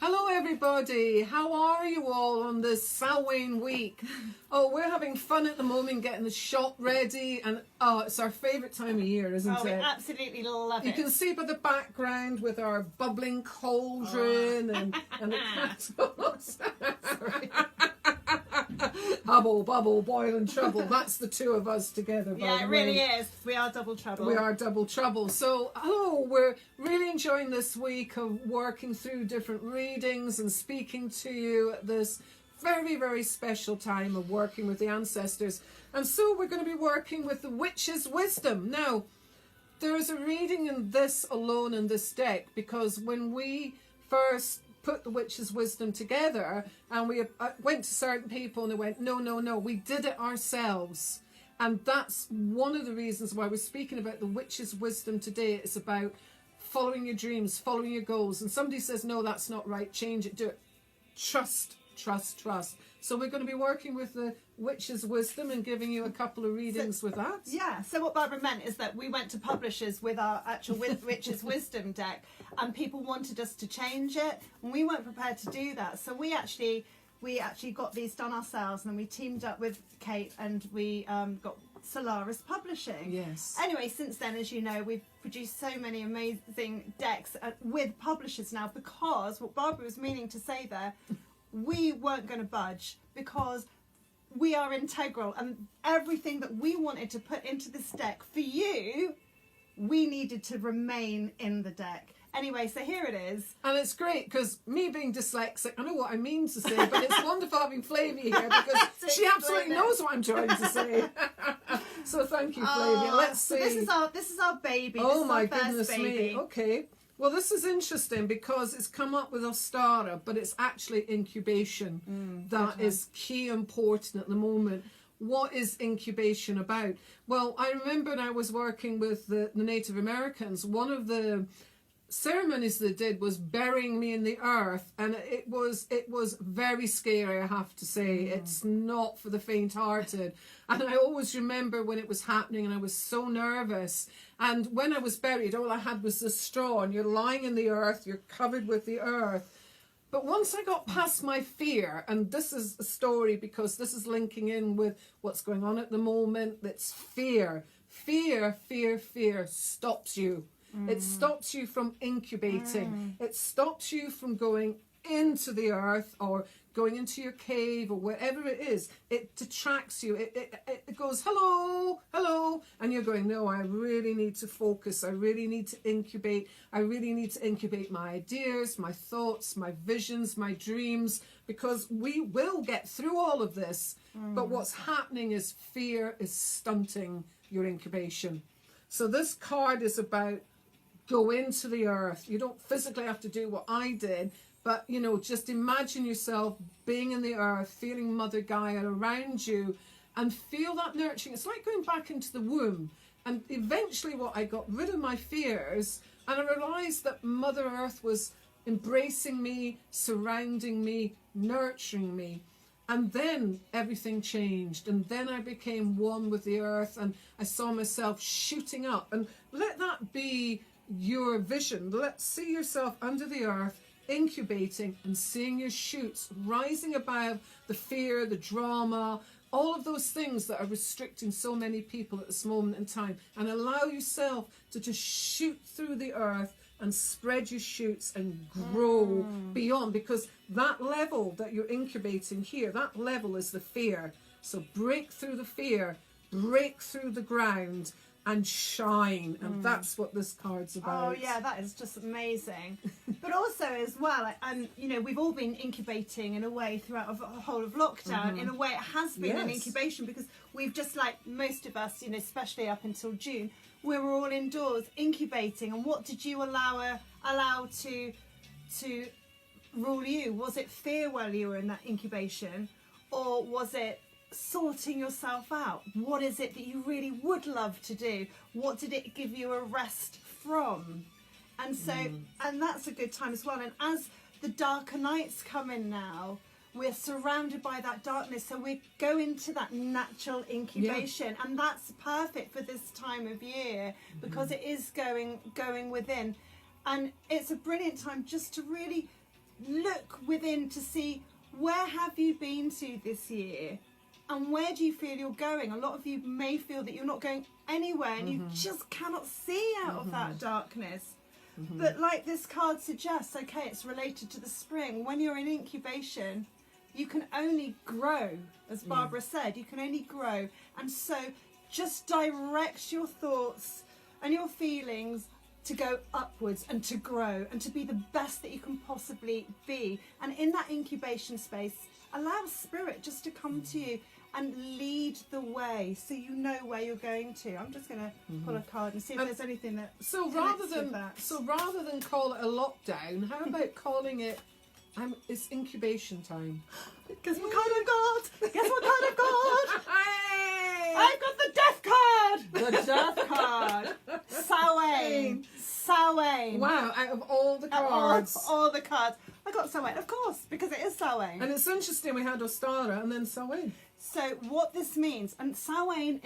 Hello everybody, how are you all on this Samhain week? Oh, we're having fun at the moment getting the shop ready, and it's our favourite time of year, isn't it? We absolutely love it. You can see by the background with our bubbling cauldron and the candles. Hubble, bubble, boil and trouble. That's the two of us together, by the way. Yeah, it really is. We are double trouble. We are double trouble. So, we're really enjoying this week of working through different readings and speaking to you at this very, very special time of working with the ancestors. And so we're going to be working with the Witch's Wisdom. Now, there is a reading in this alone in this deck, because when we first put the Witch's Wisdom together and we went to certain people and they went, no, we did it ourselves. And that's one of the reasons why we're speaking about the Witch's Wisdom today. It's about following your dreams, following your goals. And somebody says, no, that's not right, change it, do it. Trust. So we're going to be working with the Witch's Wisdom and giving you a couple of readings with that. Yeah, so what Barbara meant is that we went to publishers with our actual Witch's Wisdom deck, and people wanted us to change it, and we weren't prepared to do that. So we actually got these done ourselves, and then we teamed up with Kate, and we got Solaris Publishing. Yes. Anyway, since then, as you know, we've produced so many amazing decks with publishers now, because what Barbara was meaning to say there, we weren't going to budge, because we are integral, and everything that we wanted to put into this deck for you, we needed to remain in the deck. Anyway, so here it is. And it's great because me being dyslexic, I know what I mean to say, but it's wonderful having Flavia here because she absolutely knows what I'm trying to say. So thank you, Flavia. Let's see. So this is our baby. Oh my goodness me. Okay. Well, this is interesting because it's come up with Ostara, but it's actually incubation that is key important at the moment. What is incubation about? Well, I remember when I was working with the Native Americans, one of the ceremonies they did was burying me in the earth, and it was very scary, I have to say. It's not for the faint-hearted. And I always remember when it was happening and I was so nervous, and when I was buried all I had was the straw, and you're lying in the earth, you're covered with the earth. But once I got past my fear, and this is a story because this is linking in with what's going on at the moment, that's fear stops you. It stops you from incubating. It stops you from going into the earth or going into your cave or wherever it is. It detracts you. It goes, hello, and you're going, no, I really need to focus. I really need to incubate. I really need to incubate my ideas, my thoughts, my visions, my dreams, because we will get through all of this. But what's happening is fear is stunting your incubation. So this card is about go into the earth. You don't physically have to do what I did, but just imagine yourself being in the earth, feeling Mother Gaia around you, and feel that nurturing. It's like going back into the womb. And eventually I got rid of my fears, and I realized that Mother Earth was embracing me, surrounding me, nurturing me. And then everything changed, and then I became one with the earth, and I saw myself shooting up. And let that be your vision. Let's see yourself under the earth, incubating and seeing your shoots rising above the fear, the drama, all of those things that are restricting so many people at this moment in time, and allow yourself to just shoot through the earth and spread your shoots and grow beyond, because that level that you're incubating here, that level is the fear. So break through the fear, break through the ground, and shine. And that's what this card's about. Oh yeah, that is just amazing. But also as well, and we've all been incubating in a way throughout the whole of lockdown. In a way it has been an incubation, because we've just, like most of us, especially up until June, we were all indoors incubating. And what did you allow to rule you? Was it fear while you were in that incubation, or was it sorting yourself out? What is it that you really would love to do? What did it give you a rest from? And so, and that's a good time as well. And as the darker nights come in now, we're surrounded by that darkness, so we go into that natural incubation, and that's perfect for this time of year, because it is going within. And it's a brilliant time just to really look within to see, where have you been to this year? And where do you feel you're going? A lot of you may feel that you're not going anywhere and you just cannot see out of that darkness. But like this card suggests, okay, it's related to the spring. When you're in incubation, you can only grow, as Barbara said, you can only grow. And so just direct your thoughts and your feelings to go upwards and to grow and to be the best that you can possibly be. And in that incubation space, allow Spirit just to come to you and lead the way, so you know where you're going to. I'm just going to pull a card and see if there's anything that rather than call it a lockdown, how about calling it it's incubation time? Guess what card I've got? Guess what card I've got? Hey! I've got the death card. The death card. Samhain. Samhain. Wow! Out of all the cards, all the cards, I got Samhain, of course, because it is Samhain. And it's interesting. We had Ostara and then Samhain. So what this means, and Samhain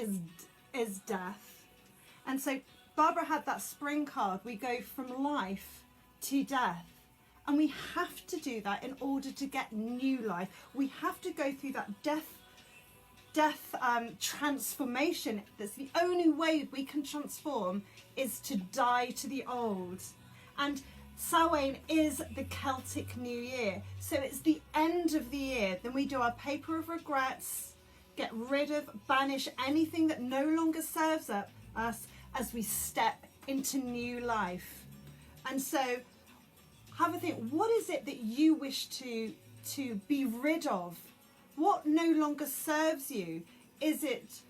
is death, and so Barbara had that spring card. We go from life to death, and we have to do that in order to get new life. We have to go through that death transformation. That's the only way we can transform, is to die to the old. And Samhain is the Celtic New Year, so it's the end of the year. Then we do our paper of regrets, get rid of, banish anything that no longer serves us as we step into new life. And so have a think, what is it that you wish to be rid of? What no longer serves you? Is it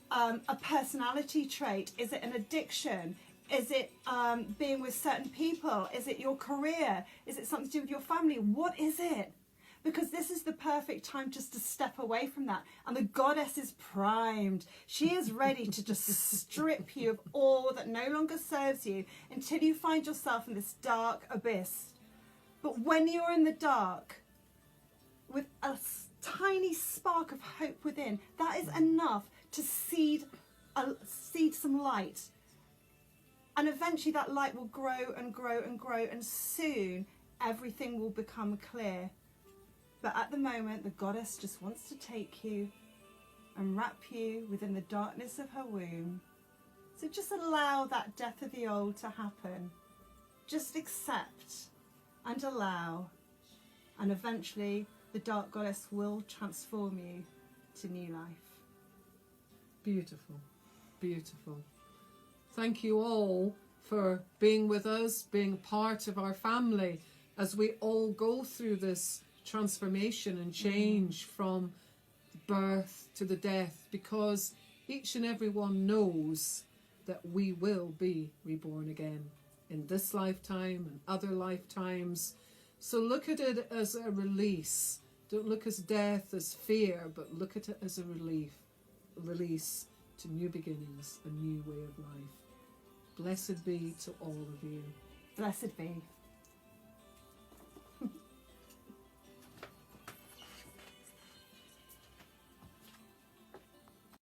a personality trait? Is it an addiction? Is it being with certain people? Is it your career? Is it something to do with your family? What is it? Because this is the perfect time just to step away from that. And the goddess is primed. She is ready to just strip you of all that no longer serves you until you find yourself in this dark abyss. But when you're in the dark, with a tiny spark of hope within, that is enough to seed some light. And eventually that light will grow and grow and grow, and soon everything will become clear. But at the moment, the goddess just wants to take you and wrap you within the darkness of her womb. So just allow that death of the old to happen. Just accept and allow, and eventually the dark goddess will transform you to new life. Beautiful, beautiful. Thank you all for being with us, being part of our family as we all go through this transformation and change from birth to the death, because each and every one knows that we will be reborn again in this lifetime and other lifetimes. So look at it as a release. Don't look as death, as fear, but look at it as a release to new beginnings, a new way of life. Blessed be to all of you. Blessed be.